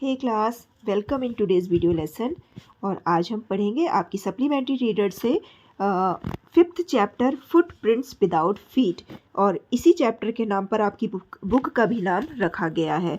Hey class, welcome in today's video lesson. और आज हम पढ़ेंगे आपकी सप्लीमेंट्री रीडर से fifth chapter footprints without feet. और इसी चैप्टर के नाम पर आपकी बुक का भी नाम रखा गया है।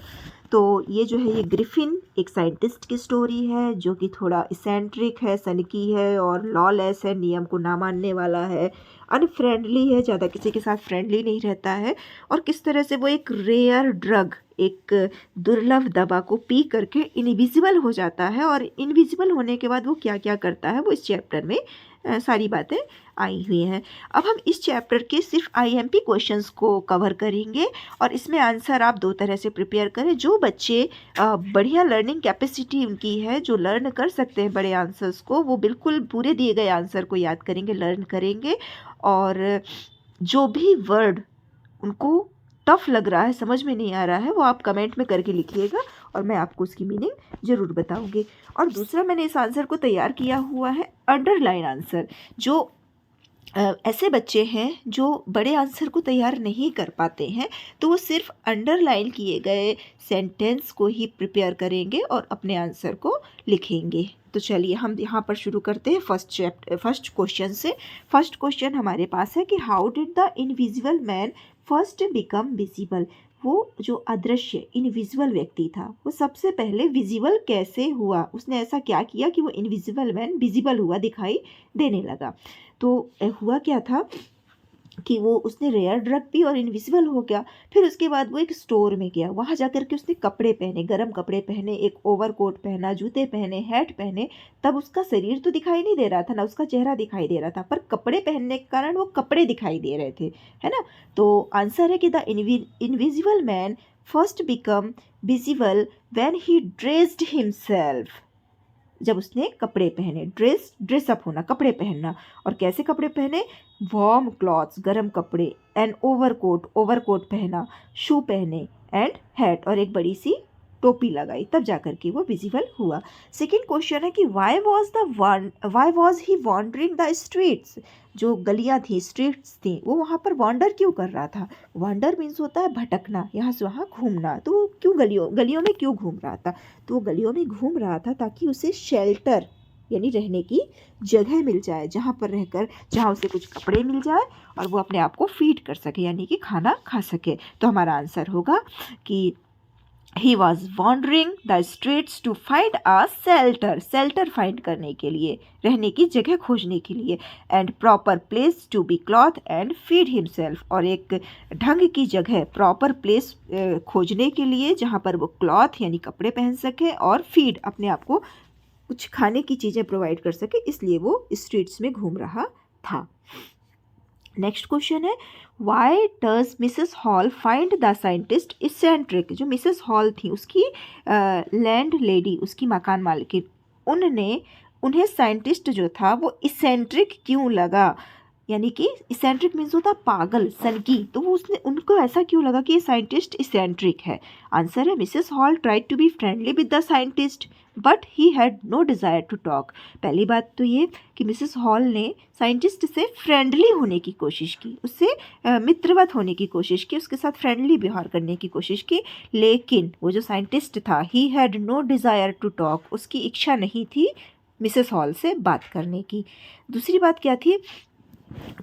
तो ये जो है ये ग्रिफिन एक साइंटिस्ट की स्टोरी है जो कि थोड़ा इसेंट्रिक है, सनकी है और लॉलेस है, नियम को ना मानने वाला है, अनफ्रेंडली है, ज़्यादा किसी के साथ फ्रेंडली नहीं रहता है। और किस तरह से वो एक रेयर ड्रग, एक दुर्लभ दवा को पी करके इनविजिबल हो जाता है। और इनविजिबल होने के बाद वो क्या क्या करता है वो इस चैप्टर में सारी बातें आई हुई हैं। अब हम इस चैप्टर के सिर्फ आईएमपी क्वेश्चंस को कवर करेंगे और इसमें आंसर आप दो तरह से प्रिपेयर करें। जो बच्चे बढ़िया लर्निंग कैपेसिटी उनकी है, जो लर्न कर सकते हैं बड़े आंसर्स को, वो बिल्कुल पूरे दिए गए आंसर को याद करेंगे, लर्न करेंगे। और जो भी वर्ड उनको टफ लग रहा है, समझ में नहीं आ रहा है, वो आप कमेंट में करके लिखिएगा और मैं आपको उसकी मीनिंग ज़रूर बताऊंगी। और दूसरा, मैंने इस आंसर को तैयार किया हुआ है अंडरलाइन आंसर। जो ऐसे बच्चे हैं जो बड़े आंसर को तैयार नहीं कर पाते हैं, तो वो सिर्फ अंडरलाइन किए गए सेंटेंस को ही प्रिपेयर करेंगे और अपने आंसर को लिखेंगे। तो चलिए हम यहाँ पर शुरू करते हैं फर्स्ट क्वेश्चन से। फर्स्ट क्वेश्चन हमारे पास है कि how did the invisible man first become visible. वो जो अदृश्य इनविजिबल व्यक्ति था वो सबसे पहले विजिबल कैसे हुआ, उसने ऐसा क्या किया कि वो इनविजिबल मैन विजिबल हुआ, दिखाई देने लगा। तो हुआ क्या था कि वो उसने रेयर ड्रग पी और इनविजिबल हो गया। फिर उसके बाद वो एक स्टोर में गया, वहाँ जाकर के उसने कपड़े पहने, गर्म कपड़े पहने, एक ओवरकोट पहना, जूते पहने, हैट पहने। तब उसका शरीर तो दिखाई नहीं दे रहा था, ना उसका चेहरा दिखाई दे रहा था, पर कपड़े पहनने के कारण वो कपड़े दिखाई दे रहे थे, है ना। तो आंसर है कि the invisible man first become visible when he dressed himself. जब उसने कपड़े पहने, ड्रेसअप होना, कपड़े पहनना। और कैसे कपड़े पहने? वार्म क्लॉथ्स, गर्म कपड़े, एंड ओवरकोट पहना, शू पहने, एंड हैट, और एक बड़ी सी टोपी लगाई, तब जाकर के वो विजिबल हुआ। सेकेंड क्वेश्चन है कि why was he wandering the streets. जो गलियां थी, स्ट्रीट्स थी, वो वहाँ पर वॉन्डर क्यों कर रहा था? वॉन्डर मीन्स होता है भटकना, यहाँ से वहाँ घूमना। तो वो क्यों गलियों में क्यों घूम रहा था? तो वो गलियों में घूम रहा था ताकि उसे शेल्टर यानी रहने की जगह मिल जाए, जहाँ उसे कुछ कपड़े मिल जाए और वो अपने आप को फीड कर सके, यानी कि खाना खा सके। तो हमारा आंसर होगा कि he was wandering the streets to find a shelter find करने के लिए, रहने की जगह खोजने के लिए, and proper place to be cloth and feed himself, और एक ढंग की जगह, प्रॉपर प्लेस खोजने के लिए जहाँ पर वो क्लॉथ यानी कपड़े पहन सके और फीड अपने आप को कुछ खाने की चीज़ें प्रोवाइड कर सके, इसलिए वो स्ट्रीट्स में घूम रहा था। नेक्स्ट क्वेश्चन है why does Mrs hall find the scientist eccentric. जो मिसेस हॉल थी, उसकी लैंड लेडी, उसकी मकान मालिक, उन्हें साइंटिस्ट जो था वो इसेंट्रिक क्यों लगा? यानी कि इसेंट्रिक मीन्स होता पागल, सनकी। तो वो उनको ऐसा क्यों लगा कि ये साइंटिस्ट इसेंट्रिक है? आंसर है Mrs Hall tried to be friendly with the scientist but he had no desire to talk. पहली बात तो ये कि मिसेस हॉल ने साइंटिस्ट से फ्रेंडली होने की कोशिश की, उससे मित्रवत होने की कोशिश की, उसके साथ फ्रेंडली व्यवहार करने की कोशिश की, लेकिन वो जो साइंटिस्ट था, he had no desire to talk, उसकी इच्छा नहीं थी मिसेस हॉल से बात करने की। दूसरी बात क्या थी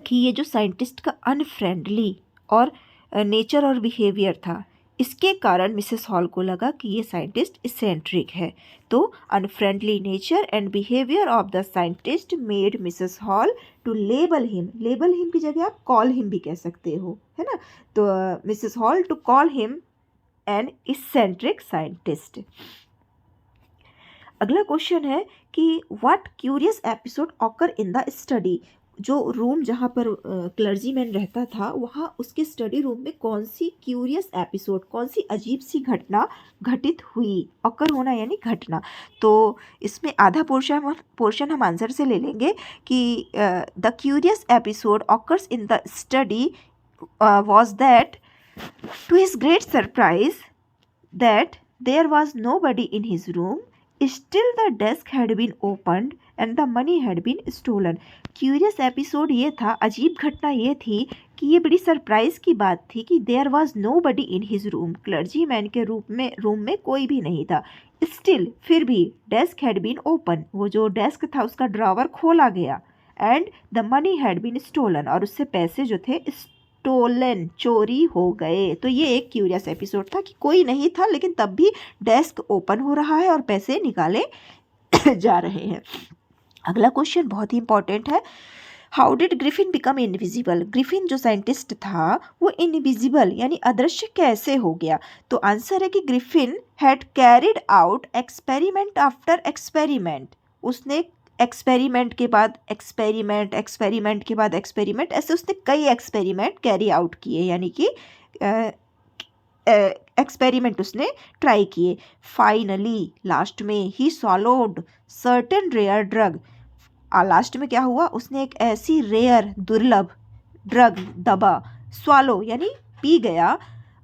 कि ये जो साइंटिस्ट का अनफ्रेंडली और नेचर और बिहेवियर था, इसके कारण मिसेस हॉल को लगा कि ये साइंटिस्ट इसेंट्रिक है। तो unfriendly nature and behaviour of the scientist made Mrs Hall to label him की जगह आप कॉल हिम भी कह सकते हो, है ना। तो Mrs Hall to call him an eccentric scientist. अगला क्वेश्चन है कि what curious episode occur in the study. जो रूम जहाँ पर क्लर्जीमैन रहता था, वहाँ उसके स्टडी रूम में कौन सी क्यूरियस एपिसोड, कौन सी अजीब सी घटना घटित हुई? ऑकर होना यानी घटना। तो इसमें आधा पोर्शन हम आंसर से ले लेंगे कि the curious episode occurs in the study was that to his great surprise that there was nobody in his room, still the desk had been opened and the money had been stolen। Curious episode ये था, अजीब घटना ये थी कि ये बड़ी surprise की बात थी कि there was nobody in his room, clergyman के रूम में कोई भी नहीं था। स्टिल फिर भी डेस्क हैड बीन ओपन, वो जो डेस्क था उसका ड्रॉवर खोला गया। And the money had been stolen, और उससे पैसे जो थे स्टोलन, चोरी हो गए। तो ये एक क्यूरियस एपिसोड था कि कोई नहीं था लेकिन तब भी डेस्क ओपन हो रहा है और पैसे निकाले जा रहे हैं। अगला क्वेश्चन बहुत ही इंपॉर्टेंट है, how did Griffin become invisible, Griffin जो साइंटिस्ट था वो इनविजिबल यानी अदृश्य कैसे हो गया। तो आंसर है कि Griffin had carried out experiment after experiment, उसने एक्सपेरिमेंट के बाद एक्सपेरिमेंट, एक्सपेरिमेंट के बाद एक्सपेरिमेंट, ऐसे उसने कई एक्सपेरिमेंट कैरी आउट किए, यानी कि एक्सपेरिमेंट उसने ट्राई किए। फाइनली लास्ट में he swallowed certain rare drug, last में क्या हुआ, उसने एक ऐसी रेयर दुर्लभ ड्रग, दवा, स्वालो यानी पी गया।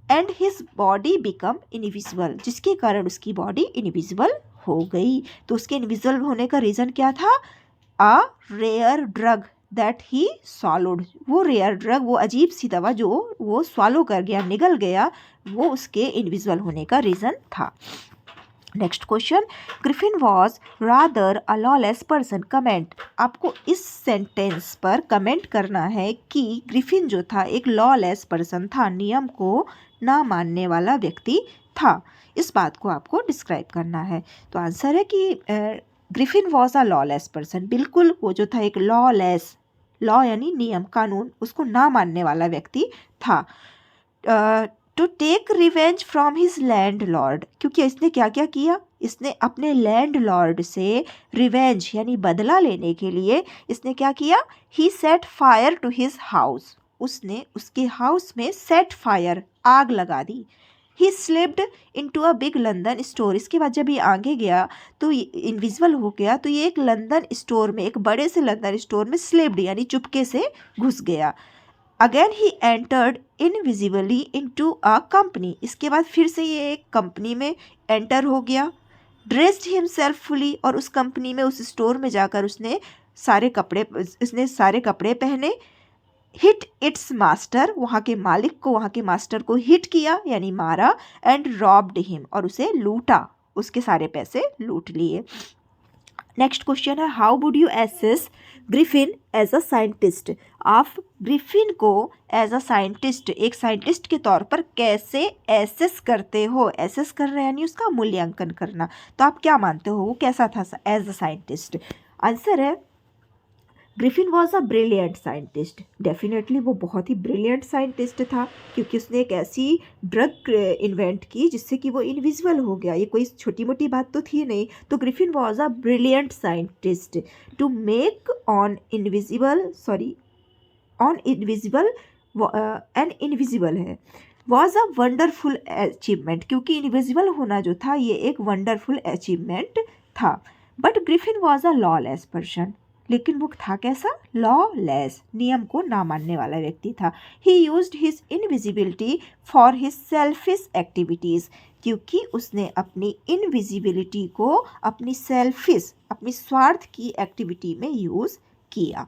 And his body become invisible, जिसके कारण उसकी बॉडी इनविजिबल हो गई। तो उसके इनविजिबल होने का रीज़न क्या था, a rare drug that he swallowed, वो रेयर ड्रग, वो अजीब सी दवा जो वो स्वालो कर गया, निगल गया, वो उसके इनविजिबल होने का रीज़न था। Next question, Griffin was rather a lawless person, comment, आपको इस सेंटेंस पर कमेंट करना है कि ग्रिफिन जो था एक लॉलेस पर्सन था, नियम को ना मानने वाला व्यक्ति था। इस बात को आपको डिस्क्राइब करना है। तो आंसर है कि Griffin was a lawless person, बिल्कुल वो जो था एक लॉलेस, लॉ यानी नियम, कानून, उसको ना मानने वाला व्यक्ति था। To take revenge from his landlord, क्योंकि इसने क्या क्या किया, इसने अपने लैंड लॉर्ड से रिवेंज यानी बदला लेने के लिए इसने क्या किया, he set fire to his house, उसने उसके हाउस में सेट फायर, आग लगा दी। He slipped into a big London store, इसके बाद जब ये आगे गया तो इनविजिबल हो गया, तो ये एक लंदन स्टोर में, एक बड़े से लंदन स्टोर में स्लिप्ड यानी चुपके से घुस गया। Again he entered invisibly into a company, इसके बाद फिर से ये एक कंपनी में एंटर हो गया। ड्रेस्ड हिमसेल्फ फुली, और उस कंपनी में, उस स्टोर में जाकर उसने सारे कपड़े पहने। हिट इट्स मास्टर, वहाँ के मालिक को, वहाँ के मास्टर को हिट किया यानी मारा। एंड रॉब्ड हिम, और उसे लूटा, उसके सारे पैसे लूट लिए। नेक्स्ट क्वेश्चन है, how would you assess Griffin as a scientist, आप ग्रिफिन को एज अ साइंटिस्ट, एक साइंटिस्ट के तौर पर कैसे एसेस करते हो, एसेस कर रहे हैं यानी उसका मूल्यांकन करना, तो आप क्या मानते हो वो कैसा था एज अ साइंटिस्ट। आंसर है Griffin was a brilliant scientist, definitely वो बहुत ही ब्रिलियंट साइंटिस्ट था, क्योंकि उसने एक ऐसी ड्रग इन्वेंट की जिससे कि वो इनविजिबल हो गया, ये कोई छोटी मोटी बात तो थी नहीं। तो Griffin was a brilliant scientist to make on invisible and invisible है, वॉज अ वंडरफुल अचीवमेंट, क्योंकि इनविजिबल होना जो था ये एक वंडरफुल अचीवमेंट था। But Griffin was a lawless person, लेकिन वो था कैसा, लॉलेस, नियम को ना मानने वाला व्यक्ति था। ही used his invisibility for his selfish activities, क्योंकि उसने अपनी इनविजिबिलिटी को अपनी सेल्फिश, अपनी स्वार्थ की एक्टिविटी में यूज़ किया।